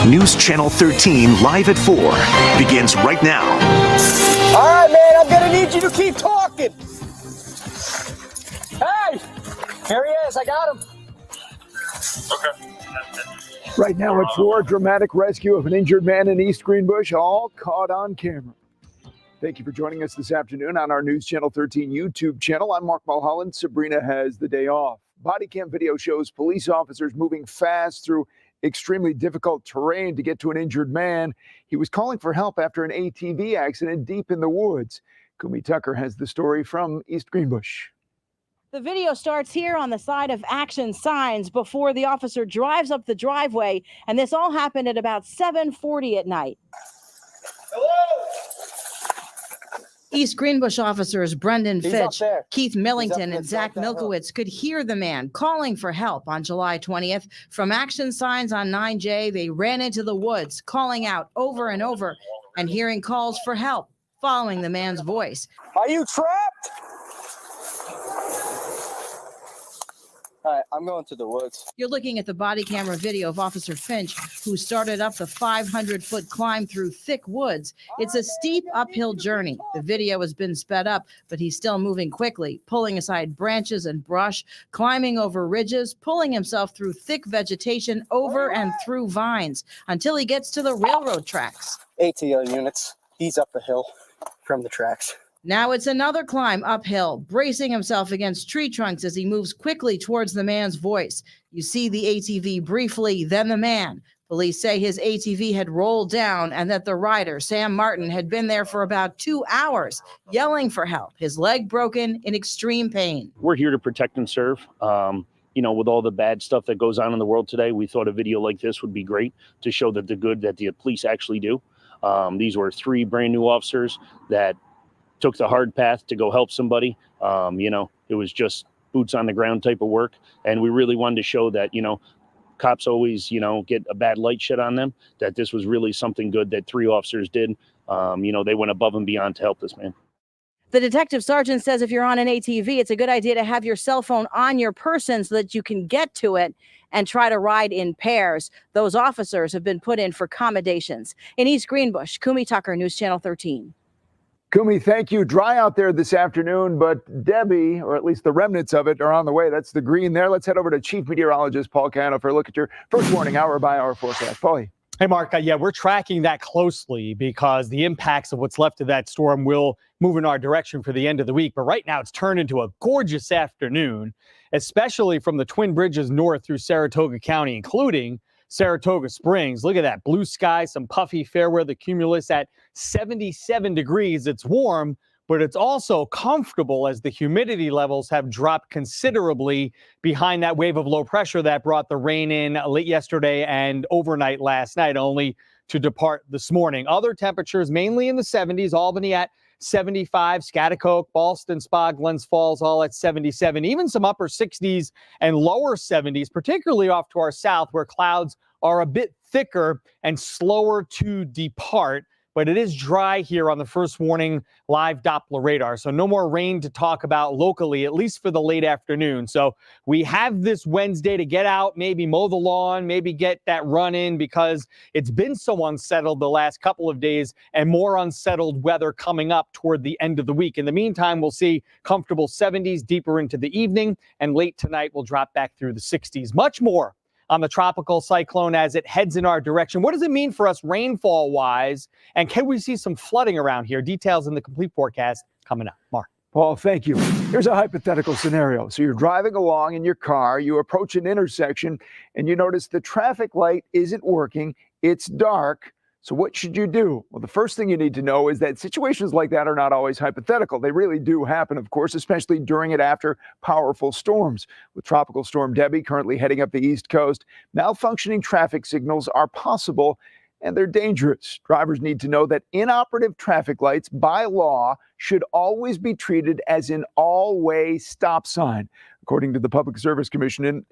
News Channel 13 live at 4 begins right now. All right, man, I'm gonna need you to keep talking. Hey, here he is. I got him. Okay. Right now at 4, dramatic rescue of an injured man in East Greenbush, all caught on camera. Thank you for joining us this afternoon on our News Channel 13 YouTube channel. I'm Mark Mulholland. Sabrina has the day off. Body cam video shows police officers moving fast through extremely difficult terrain to get to an injured man. He was calling for help after an ATV accident deep in the woods. Kumi Tucker has the story from East Greenbush. The video starts here on the side of action signs before the officer drives up the driveway, and this all happened at about 7:40 at night. Hello. East Greenbush officers Brendan Fitch, Keith Millington, and Zach Milkowitz could hear the man calling for help on July 20th. From action signs on 9J, they ran into the woods, calling out over and over and hearing calls for help, following the man's voice. Are you trapped? All right, I'm going to the woods. You're looking at the body camera video of Officer Finch, who started up the 500-foot climb through thick woods. It's a steep uphill journey. The video has been sped up, but he's still moving quickly, pulling aside branches and brush, climbing over ridges, pulling himself through thick vegetation, over and through vines, until he gets to the railroad tracks. ATO units. He's up the hill from the tracks. Now it's another climb uphill, bracing himself against tree trunks as he moves quickly towards the man's voice. You see the ATV briefly, then the man. Police say his ATV had rolled down and that the rider, Sam Martin, had been there for about 2 hours, yelling for help, his leg broken, in extreme pain. We're here to protect and serve. With all the bad stuff that goes on in the world today, we thought a video like this would be great to show that the good that the police actually do. These were 3 brand new officers that took the hard path to go help somebody. It was just boots on the ground type of work. And we really wanted to show that, cops always, get a bad light shed on them, that this was really something good that 3 officers did. They went above and beyond to help this man. The detective sergeant says if you're on an ATV, it's a good idea to have your cell phone on your person so that you can get to it and try to ride in pairs. Those officers have been put in for accommodations. In East Greenbush, Kumi Tucker, News Channel 13. Kumi, thank you. Dry out there this afternoon, but Debbie, or at least the remnants of it, are on the way. That's the green there. Let's head over to Chief Meteorologist Paul Cano for a look at your first warning hour-by-hour forecast. Paulie. Hey, Mark. We're tracking that closely because the impacts of what's left of that storm will move in our direction for the end of the week. But right now, it's turned into a gorgeous afternoon, especially from the Twin Bridges north through Saratoga County, including Saratoga Springs. Look at that blue sky, some puffy fair weather cumulus at 77 degrees. It's warm, but it's also comfortable as the humidity levels have dropped considerably behind that wave of low pressure that brought the rain in late yesterday and overnight last night, only to depart this morning. Other temperatures mainly in the 70s, Albany at 75, Schaghticoke, Ballston, Spa, Glens Falls, all at 77, even some upper 60s and lower 70s, particularly off to our south where clouds are a bit thicker and slower to depart. But it is dry here on the first warning live Doppler radar. So no more rain to talk about locally, at least for the late afternoon. So we have this Wednesday to get out, maybe mow the lawn, maybe get that run in, because it's been so unsettled the last couple of days, and more unsettled weather coming up toward the end of the week. In the meantime, we'll see comfortable 70s deeper into the evening, and late tonight we'll drop back through the 60s. Much more on the tropical cyclone as it heads in our direction. What does it mean for us rainfall-wise? And can we see some flooding around here? Details in the complete forecast coming up. Mark. Paul, thank you. Here's a hypothetical scenario. So you're driving along in your car, you approach an intersection, and you notice the traffic light isn't working. It's dark. So what should you do? Well, the first thing you need to know is that situations like that are not always hypothetical. They really do happen, of course, especially during and after powerful storms. With Tropical Storm Debbie currently heading up the East Coast, malfunctioning traffic signals are possible, and they're dangerous. Drivers need to know that inoperative traffic lights, by law, should always be treated as an all-way stop sign. According to the Public Service Commission,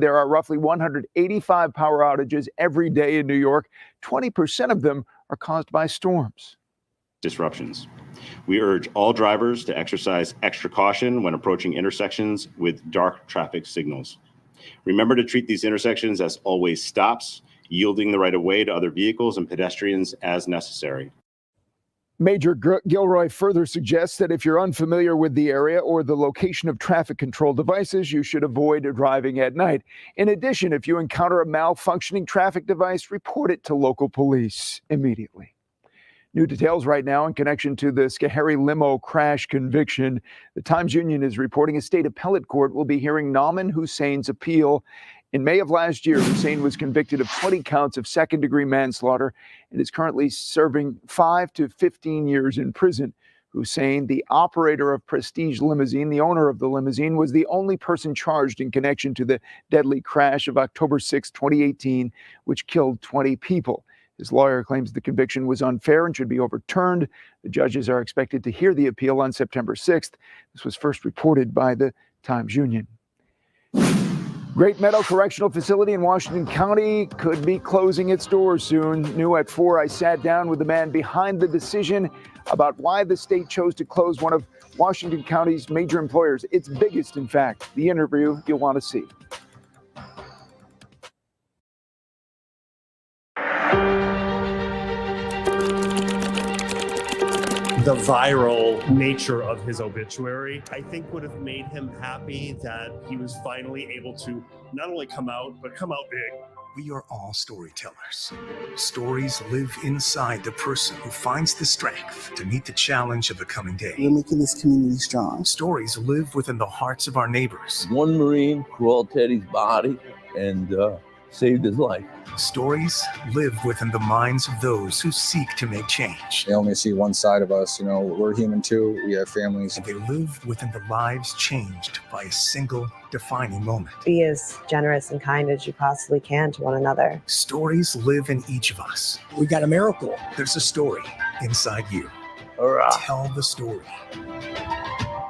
there are roughly 185 power outages every day in New York. 20% of them are caused by storms. Disruptions. We urge all drivers to exercise extra caution when approaching intersections with dark traffic signals. Remember to treat these intersections as always stops, yielding the right of way to other vehicles and pedestrians as necessary. Major Gilroy further suggests that if you're unfamiliar with the area or the location of traffic control devices, you should avoid driving at night. In addition, if you encounter a malfunctioning traffic device, report it to local police immediately. New details right now in connection to the Schoharie Limo crash conviction. The Times-Union is reporting a state appellate court will be hearing Nauman Hussein's appeal. In May of last year, Hussein was convicted of 20 counts of second-degree manslaughter and is currently serving 5 to 15 years in prison. Hussein, the operator of Prestige Limousine, the owner of the limousine, was the only person charged in connection to the deadly crash of October 6, 2018, which killed 20 people. His lawyer claims the conviction was unfair and should be overturned. The judges are expected to hear the appeal on September 6th. This was first reported by the Times-Union. Great Meadow Correctional Facility in Washington County could be closing its doors soon. New at 4, I sat down with the man behind the decision about why the state chose to close one of Washington County's major employers, its biggest, in fact. The interview you'll want to see. The viral nature of his obituary, I think, would have made him happy that he was finally able to not only come out, but come out big. We are all storytellers. Stories live inside the person who finds the strength to meet the challenge of the coming day. We're making this community strong. Stories live within the hearts of our neighbors. One Marine crawled Teddy's body and saved his life. Stories live within the minds of those who seek to make change. They only see one side of us. You know, we're human too. We have families. And they live within the lives changed by a single defining moment. Be as generous and kind as you possibly can to one another. Stories live in each of us. We got a miracle. There's a story inside you. Hurrah. Tell the story.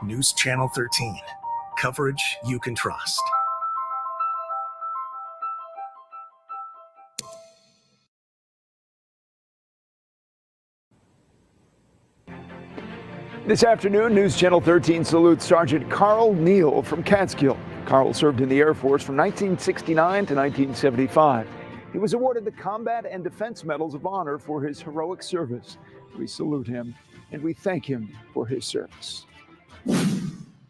News Channel 13. Coverage you can trust. This afternoon, News Channel 13 salutes Sergeant Carl Neal from Catskill. Carl served in the Air Force from 1969 to 1975. He was awarded the Combat and Defense Medals of Honor for his heroic service. We salute him and we thank him for his service.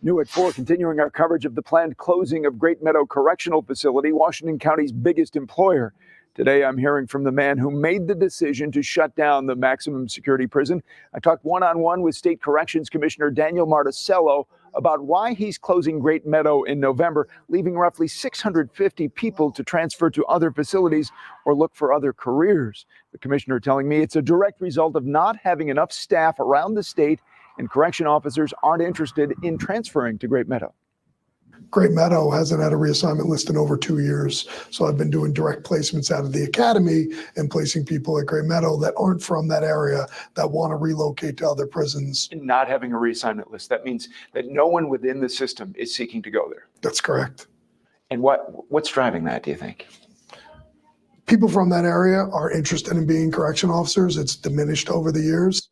New at 4, continuing our coverage of the planned closing of Great Meadow Correctional Facility, Washington County's biggest employer. Today, I'm hearing from the man who made the decision to shut down the maximum security prison. I talked one-on-one with State Corrections Commissioner Daniel Marticello about why he's closing Great Meadow in November, leaving roughly 650 people to transfer to other facilities or look for other careers. The commissioner telling me it's a direct result of not having enough staff around the state and correction officers aren't interested in transferring to Great Meadow. Great Meadow hasn't had a reassignment list in over 2 years. So I've been doing direct placements out of the academy and placing people at Great Meadow that aren't from that area that want to relocate to other prisons. Not having a reassignment list, that means that no one within the system is seeking to go there. That's correct. And what's driving that, do you think? People from that area are interested in being correction officers. It's diminished over the years.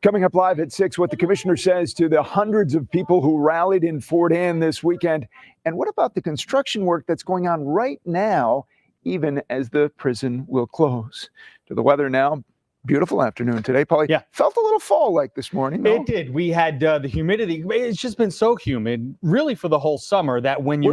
Coming up live at 6, what the commissioner says to the hundreds of people who rallied in Fort Anne this weekend. And what about the construction work that's going on right now, even as the prison will close? To the weather now. Beautiful afternoon today, Paulie. Yeah. Felt a little fall-like this morning. No? It did. We had the humidity. It's just been so humid, really, for the whole summer that when you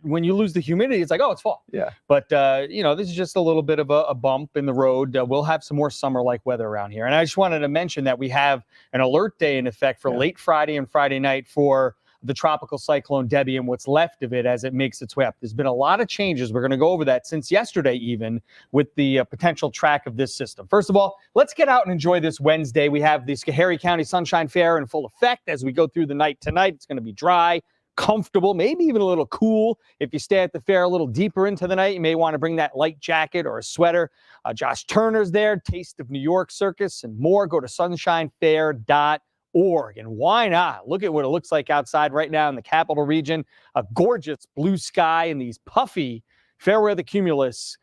when you lose the humidity, it's like, oh, it's fall. Yeah. But this is just a little bit of a bump in the road. We'll have some more summer-like weather around here. And I just wanted to mention that we have an alert day in effect for late Friday and Friday night for the tropical cyclone Debbie and what's left of it as it makes its way up. There's been a lot of changes. We're going to go over that since yesterday, even with the potential track of this system. First of all, let's get out and enjoy this Wednesday. We have the Schoharie County Sunshine Fair in full effect as we go through the night tonight. It's going to be dry, comfortable, maybe even a little cool. If you stay at the fair a little deeper into the night, you may want to bring that light jacket or a sweater. Josh Turner's there, Taste of New York Circus and more. Go to sunshinefair.org. And why not? Look at what it looks like outside right now in the capital region. A gorgeous blue sky and these puffy fair weather cumulus,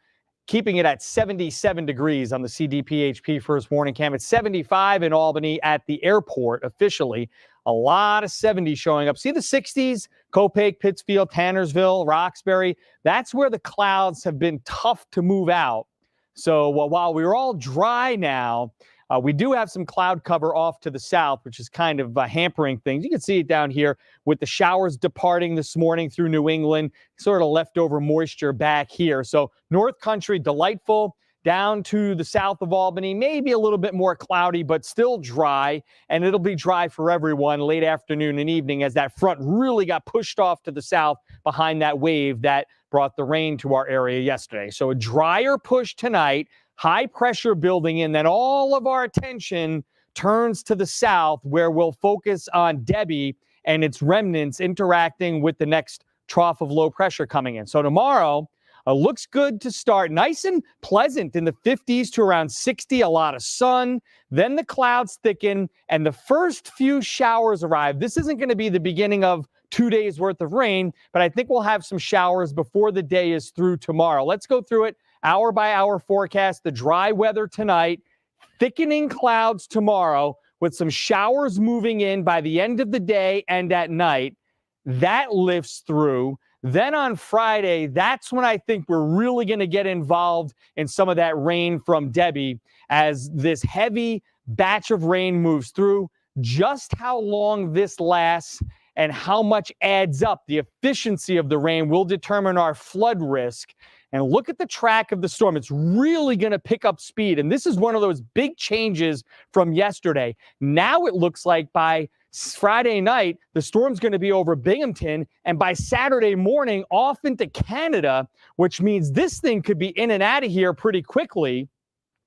keeping it at 77 degrees on the CDPHP first warning cam. It's 75 in Albany at the airport officially. A lot of 70s showing up. See the 60s? Copake, Pittsfield, Tannersville, Roxbury. That's where the clouds have been tough to move out. So while we're all dry now, we do have some cloud cover off to the south, which is kind of hampering things. You can see it down here with the showers departing this morning through New England, sort of leftover moisture back here. So North Country, delightful. Down to the south of Albany, maybe a little bit more cloudy, but still dry. And it'll be dry for everyone late afternoon and evening as that front really got pushed off to the south behind that wave that brought the rain to our area yesterday. So a drier push tonight. High pressure building in, then all of our attention turns to the south where we'll focus on Debbie and its remnants interacting with the next trough of low pressure coming in. So tomorrow looks good to start. Nice and pleasant in the 50s to around 60, a lot of sun. Then the clouds thicken and the first few showers arrive. This isn't going to be the beginning of 2 days worth of rain, but I think we'll have some showers before the day is through tomorrow. Let's go through it. Hour by hour forecast, the dry weather tonight, thickening clouds tomorrow with some showers moving in by the end of the day and at night. That lifts through. Then on Friday, that's when I think we're really going to get involved in some of that rain from Debbie as this heavy batch of rain moves through. Just how long this lasts and how much adds up, the efficiency of the rain will determine our flood risk. And look at the track of the storm. It's really going to pick up speed. And this is one of those big changes from yesterday. Now it looks like by Friday night, the storm's going to be over Binghamton. And by Saturday morning, off into Canada, which means this thing could be in and out of here pretty quickly,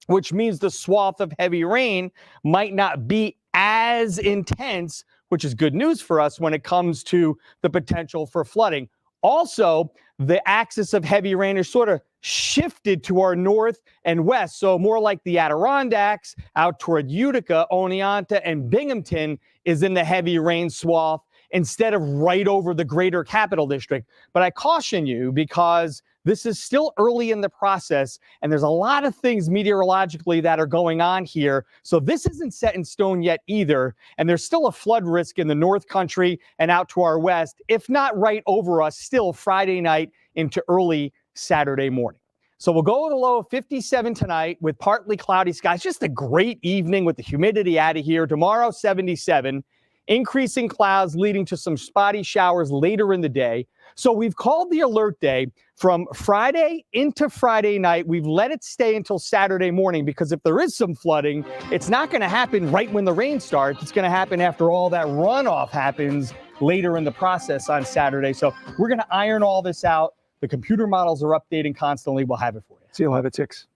which means the swath of heavy rain might not be as intense, which is good news for us when it comes to the potential for flooding. Also, the axis of heavy rain is sort of shifted to our north and west. So more like the Adirondacks out toward Utica, Oneonta, and Binghamton is in the heavy rain swath instead of right over the greater capital district. But I caution you because this is still early in the process and there's a lot of things meteorologically that are going on here. So this isn't set in stone yet either. And there's still a flood risk in the North Country and out to our west, if not right over us, still Friday night into early Saturday morning. So we'll go with a low of 57 tonight with partly cloudy skies. Just a great evening with the humidity out of here. Tomorrow, 77. Increasing clouds leading to some spotty showers later in the day. So we've called the alert day from Friday into Friday night. We've let it stay until Saturday morning because if there is some flooding, it's not going to happen right when the rain starts. It's going to happen after all that runoff happens later in the process on Saturday. So we're going to iron all this out. The computer models are updating constantly. We'll have it for you. See you live at 6.